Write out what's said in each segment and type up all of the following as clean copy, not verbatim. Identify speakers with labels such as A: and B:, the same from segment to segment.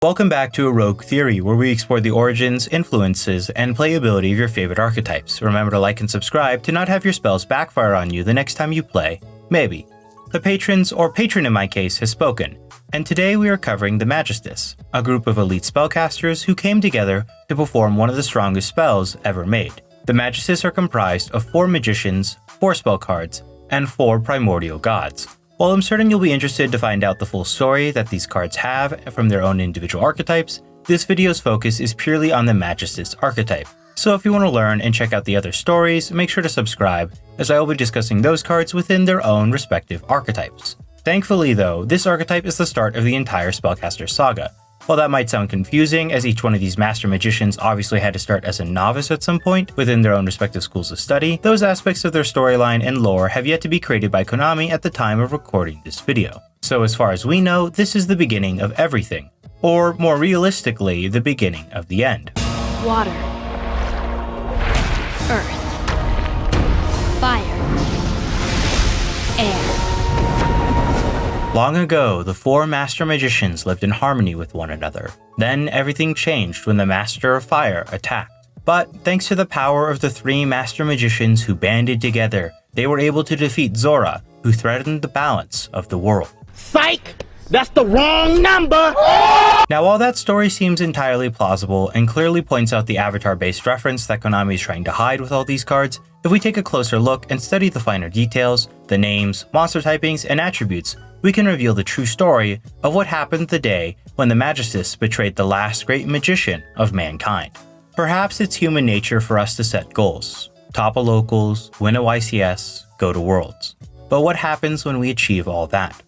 A: Welcome back to A Rogue Theory, where we explore the origins, influences, and playability of your favorite archetypes. Remember to like and subscribe to not have your spells backfire on you the next time you play. Maybe. The patrons, or patron in my case, has spoken, and today we are covering the Magistus, a group of elite spellcasters who came together to perform one of the strongest spells ever made. The Magistus are comprised of 4 magicians, 4 spell cards, and 4 primordial gods. While I'm certain you'll be interested to find out the full story that these cards have from their own individual archetypes, this video's focus is purely on the Magistus archetype. So if you want to learn and check out the other stories, make sure to subscribe, as I will be discussing those cards within their own respective archetypes. Thankfully though, this archetype is the start of the entire spellcaster saga. While that might sound confusing, as each one of these master magicians obviously had to start as a novice at some point within their own respective schools of study, those aspects of their storyline and lore have yet to be created by Konami at the time of recording this video. So as far as we know, this is the beginning of everything. Or, more realistically, the beginning of the end.
B: Water. Earth. Fire. Air.
A: Long ago, the 4 master magicians lived in harmony with one another. Then everything changed when the Master of Fire attacked. But thanks to the power of the 3 master magicians who banded together, they were able to defeat Zora, who threatened the balance of the world.
C: Psych! That's the wrong number!
A: Now, while that story seems entirely plausible and clearly points out the avatar-based reference that Konami is trying to hide with all these cards, if we take a closer look and study the finer details, the names, monster typings, and attributes, we can reveal the true story of what happened the day when the Magistus betrayed the last great magician of mankind. Perhaps it's human nature for us to set goals, topple locals, win a YCS, go to Worlds. But what happens when we achieve all that?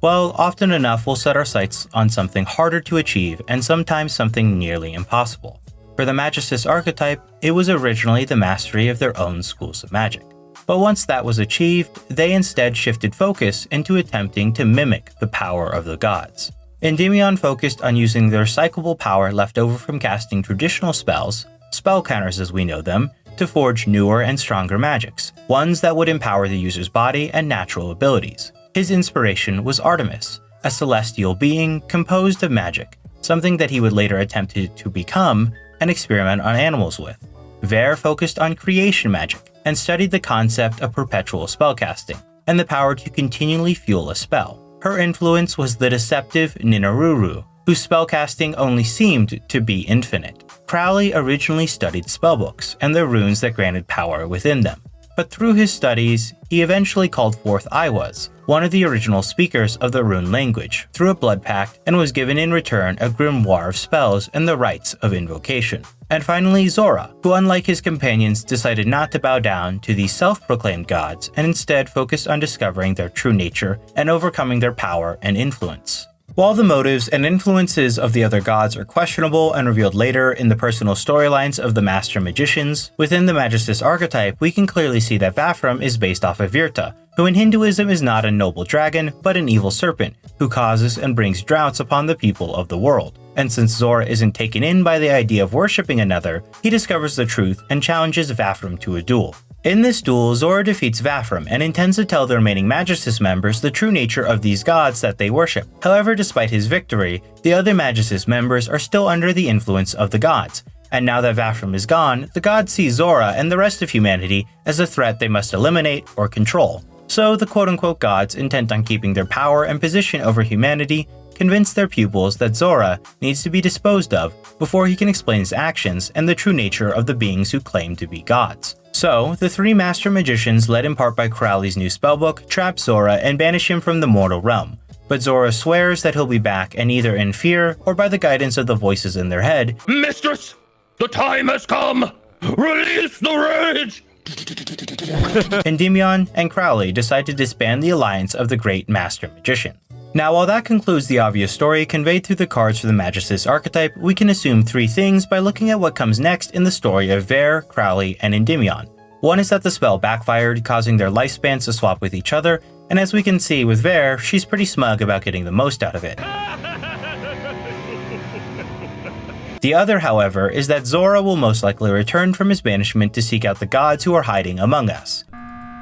A: Well, often enough we'll set our sights on something harder to achieve and sometimes something nearly impossible. For the Magistus archetype, it was originally the mastery of their own schools of magic. But once that was achieved, they instead shifted focus into attempting to mimic the power of the gods. Endymion focused on using the recyclable power left over from casting traditional spells, spell counters as we know them, to forge newer and stronger magics, ones that would empower the user's body and natural abilities. His inspiration was Artemis, a celestial being composed of magic, something that he would later attempt to become and experiment on animals with. Ver focused on creation magic and studied the concept of perpetual spellcasting and the power to continually fuel a spell. Her influence was the deceptive Ninaruru, whose spellcasting only seemed to be infinite. Crowley originally studied spellbooks and the runes that granted power within them. But through his studies, he eventually called forth Iwaz, one of the original speakers of the rune language, through a blood pact and was given in return a grimoire of spells and the rites of invocation. And finally Zora, who unlike his companions decided not to bow down to these self-proclaimed gods and instead focused on discovering their true nature and overcoming their power and influence. While the motives and influences of the other gods are questionable and revealed later in the personal storylines of the master magicians, within the Magistus archetype we can clearly see that Vafram is based off of Virta, who in Hinduism is not a noble dragon but an evil serpent who causes and brings droughts upon the people of the world. And since Zora isn't taken in by the idea of worshipping another, he discovers the truth and challenges Vafram to a duel. In this duel, Zora defeats Vafram and intends to tell the remaining Magistus members the true nature of these gods that they worship. However, despite his victory, the other Magistus members are still under the influence of the gods, and now that Vafram is gone, the gods see Zora and the rest of humanity as a threat they must eliminate or control. So the quote-unquote gods, intent on keeping their power and position over humanity, convince their pupils that Zora needs to be disposed of before he can explain his actions and the true nature of the beings who claim to be gods. So, the 3 master magicians, led in part by Crowley's new spellbook, trap Zora and banish him from the mortal realm. But Zora swears that he'll be back, and either in fear or by the guidance of the voices in their head,
C: Mistress, the time has come! Release the rage!
A: Endymion and Crowley decide to disband the alliance of the great master magician. Now, while that concludes the obvious story conveyed through the cards for the Magistus archetype, we can assume 3 things by looking at what comes next in the story of Ver, Crowley, and Endymion. One is that the spell backfired, causing their lifespans to swap with each other, and as we can see with Ver, she's pretty smug about getting the most out of it. The other, however, is that Zora will most likely return from his banishment to seek out the gods who are hiding among us.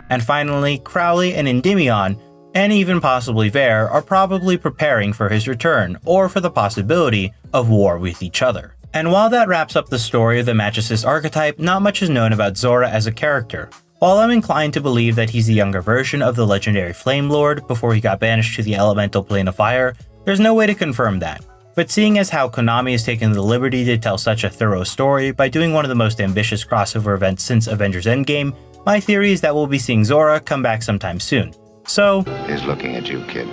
A: And finally, Crowley and Endymion and even possibly Vare are probably preparing for his return, or for the possibility of war with each other. And while that wraps up the story of the Magistus archetype, not much is known about Zora as a character. While I'm inclined to believe that he's the younger version of the legendary Flame Lord before he got banished to the elemental plane of fire, there's no way to confirm that. But seeing as how Konami has taken the liberty to tell such a thorough story by doing one of the most ambitious crossover events since Avengers Endgame, my theory is that we'll be seeing Zora come back sometime soon. So,
D: He's looking at you, kid.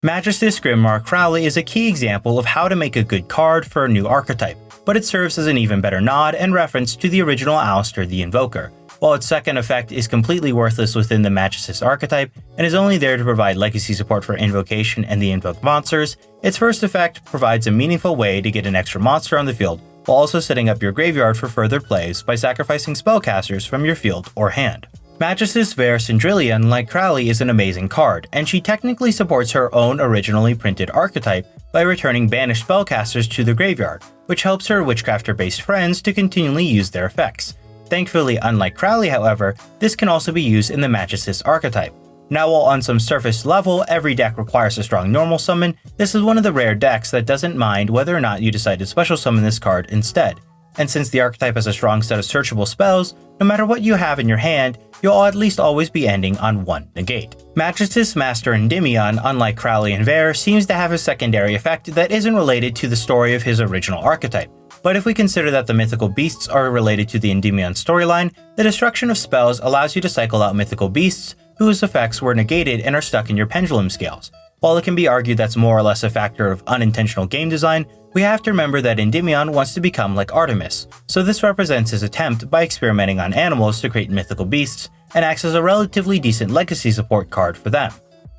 A: Magistus Grimoire Crowley is a key example of how to make a good card for a new archetype, but it serves as an even better nod and reference to the original Alistair the Invoker. While its second effect is completely worthless within the Magistus archetype and is only there to provide legacy support for invocation and the invoked monsters, its first effect provides a meaningful way to get an extra monster on the field while also setting up your graveyard for further plays by sacrificing spellcasters from your field or hand. Magistus Vare Cindrilian, like Crowley, is an amazing card, and she technically supports her own originally printed archetype by returning banished spellcasters to the graveyard, which helps her Witchcrafter-based friends to continually use their effects. Thankfully, unlike Crowley, however, this can also be used in the Magistus archetype. Now, while on some surface level every deck requires a strong normal summon, this is one of the rare decks that doesn't mind whether or not you decide to special summon this card instead. And since the archetype has a strong set of searchable spells, no matter what you have in your hand, you'll at least always be ending on one negate. Magistus Master Endymion, unlike Crowley and Vare, seems to have a secondary effect that isn't related to the story of his original archetype. But if we consider that the mythical beasts are related to the Endymion storyline, the destruction of spells allows you to cycle out mythical beasts whose effects were negated and are stuck in your pendulum scales. While it can be argued that's more or less a factor of unintentional game design, we have to remember that Endymion wants to become like Artemis, so this represents his attempt by experimenting on animals to create mythical beasts and acts as a relatively decent legacy support card for them.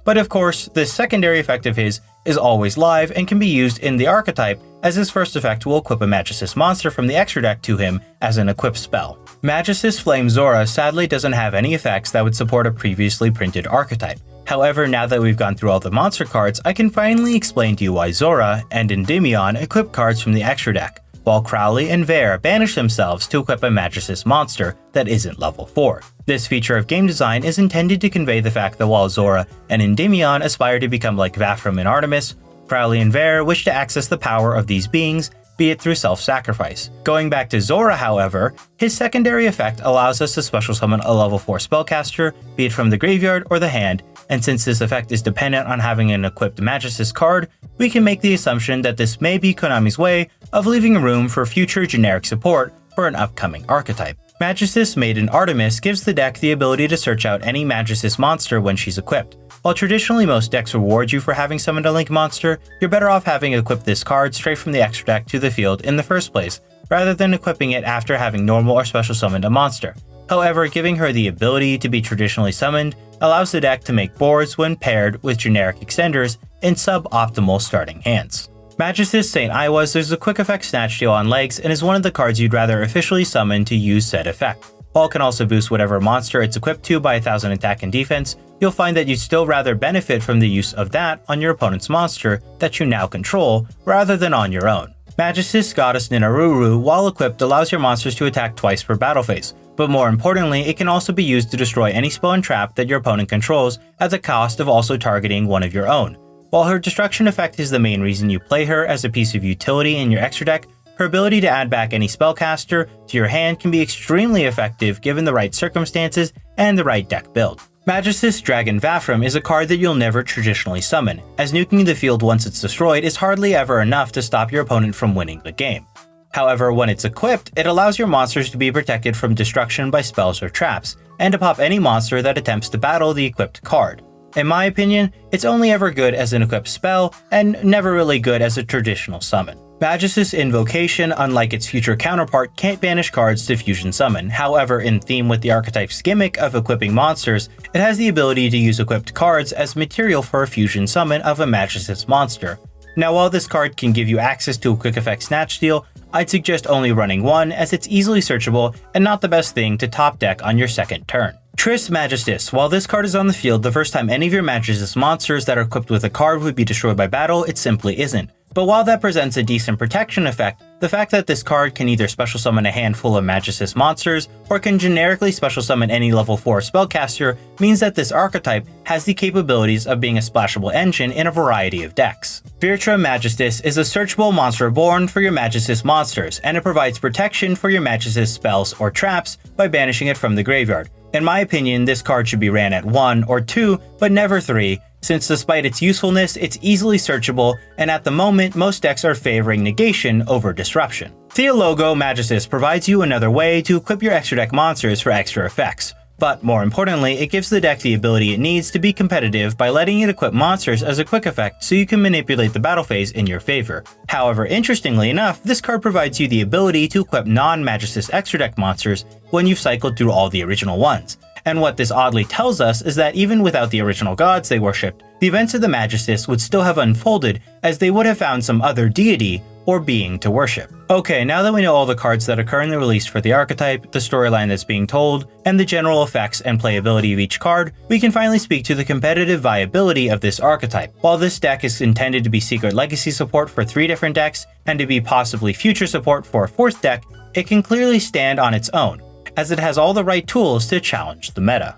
A: But of course, this secondary effect of his is always live and can be used in the archetype, as his first effect will equip a Magistus monster from the extra deck to him as an equipped spell. Magistus Flame Zora sadly doesn't have any effects that would support a previously printed archetype. However, now that we've gone through all the monster cards, I can finally explain to you why Zora and Endymion equip cards from the extra deck, while Crowley and Vare banish themselves to equip a Magistus monster that isn't level 4. This feature of game design is intended to convey the fact that while Zora and Endymion aspire to become like Vafram and Artemis, Crowley and Vare wish to access the power of these beings, be it through self-sacrifice. Going back to Zora, however, his secondary effect allows us to special summon a level 4 spellcaster, be it from the graveyard or the hand, and since this effect is dependent on having an equipped Magistus card, we can make the assumption that this may be Konami's way of leaving room for future generic support for an upcoming archetype. Magistus Maiden Artemis gives the deck the ability to search out any Magistus monster when she's equipped. While traditionally most decks reward you for having summoned a Link monster, you're better off having equipped this card straight from the extra deck to the field in the first place, rather than equipping it after having normal or special summoned a monster. However, giving her the ability to be traditionally summoned allows the deck to make boards when paired with generic extenders in suboptimal starting hands. Magistus St. Iwas is a quick effect snatch steal on legs and is one of the cards you'd rather officially summon to use said effect. While it can also boost whatever monster it's equipped to by 1000 attack and defense, you'll find that you'd still rather benefit from the use of that on your opponent's monster that you now control, rather than on your own. Magistus Goddess Ninaruru, while equipped, allows your monsters to attack twice per battle phase, but more importantly, it can also be used to destroy any spell and trap that your opponent controls at the cost of also targeting one of your own. While her destruction effect is the main reason you play her as a piece of utility in your extra deck, her ability to add back any spellcaster to your hand can be extremely effective given the right circumstances and the right deck build. Magistus Dragon Vafram is a card that you'll never traditionally summon, as nuking the field once it's destroyed is hardly ever enough to stop your opponent from winning the game. However, when it's equipped, it allows your monsters to be protected from destruction by spells or traps, and to pop any monster that attempts to battle the equipped card. In my opinion, it's only ever good as an equipped spell, and never really good as a traditional summon. Magistus Invocation, unlike its future counterpart, can't banish cards to fusion summon. However, in theme with the archetype's gimmick of equipping monsters, it has the ability to use equipped cards as material for a fusion summon of a Magistus monster. Now, while this card can give you access to a quick effect snatch steal, I'd suggest only running one, as it's easily searchable and not the best thing to top deck on your second turn. Triss Magistus. While this card is on the field, the first time any of your Magistus monsters that are equipped with a card would be destroyed by battle, it simply isn't. But while that presents a decent protection effect, The fact that this card can either special summon a handful of Magistus monsters, or can generically special summon any level 4 spellcaster means that this archetype has the capabilities of being a splashable engine in a variety of decks. Virtua Magistus is a searchable monster reborn for your Magistus monsters, and it provides protection for your Magistus spells or traps by banishing it from the graveyard. In my opinion, this card should be ran at 1 or 2, but never 3, since despite its usefulness, it's easily searchable, and at the moment, most decks are favoring negation over disruption. Theologo Magistus provides you another way to equip your extra deck monsters for extra effects. But more importantly, it gives the deck the ability it needs to be competitive by letting it equip monsters as a quick effect so you can manipulate the battle phase in your favor. However, interestingly enough, this card provides you the ability to equip non-Magistus extra deck monsters when you've cycled through all the original ones. And what this oddly tells us is that even without the original gods they worshipped, the events of the Magistus would still have unfolded as they would have found some other deity or being to worship. Okay, now that we know all the cards that are currently released for the archetype, the storyline that's being told, and the general effects and playability of each card, we can finally speak to the competitive viability of this archetype. While this deck is intended to be Secret Legacy support for 3 different decks, and to be possibly future support for a 4th deck, it can clearly stand on its own, as it has all the right tools to challenge the meta.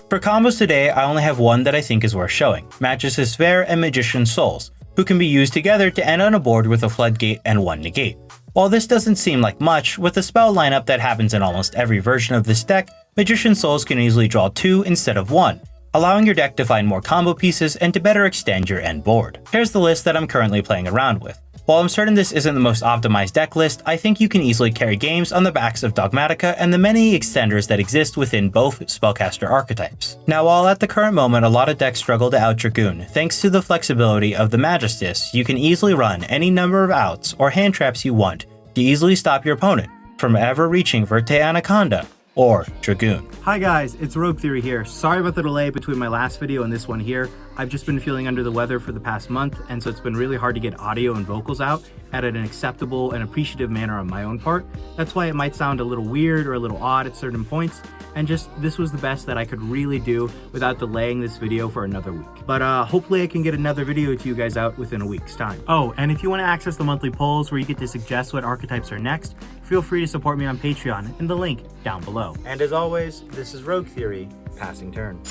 A: For combos today, I only have one that I think is worth showing, Magistus Sphere and Magician's Souls, who can be used together to end on a board with a Floodgate and 1 Negate. While this doesn't seem like much, with the spell lineup that happens in almost every version of this deck, Magician's Souls can easily draw 2 instead of 1, allowing your deck to find more combo pieces and to better extend your end board. Here's the list that I'm currently playing around with. While I'm certain this isn't the most optimized deck list, I think you can easily carry games on the backs of Dogmatica and the many extenders that exist within both spellcaster archetypes. Now, while at the current moment a lot of decks struggle to out-Dragoon, thanks to the flexibility of the Magistus, you can easily run any number of outs or hand traps you want to easily stop your opponent from ever reaching Verte Anaconda or Dragoon.
D: Hi guys, it's Rogue Theory here. Sorry about the delay between my last video and this one here. I've just been feeling under the weather for the past month, and so it's been really hard to get audio and vocals out at an acceptable and appreciative manner on my own part. That's why it might sound a little weird or a little odd at certain points, and just this was the best that I could really do without delaying this video for another week. But hopefully I can get another video to you guys out within a week's time. Oh, and if you want to access the monthly polls where you get to suggest what archetypes are next, feel free to support me on Patreon in the link down below. And as always, this is Rogue Theory, passing turn.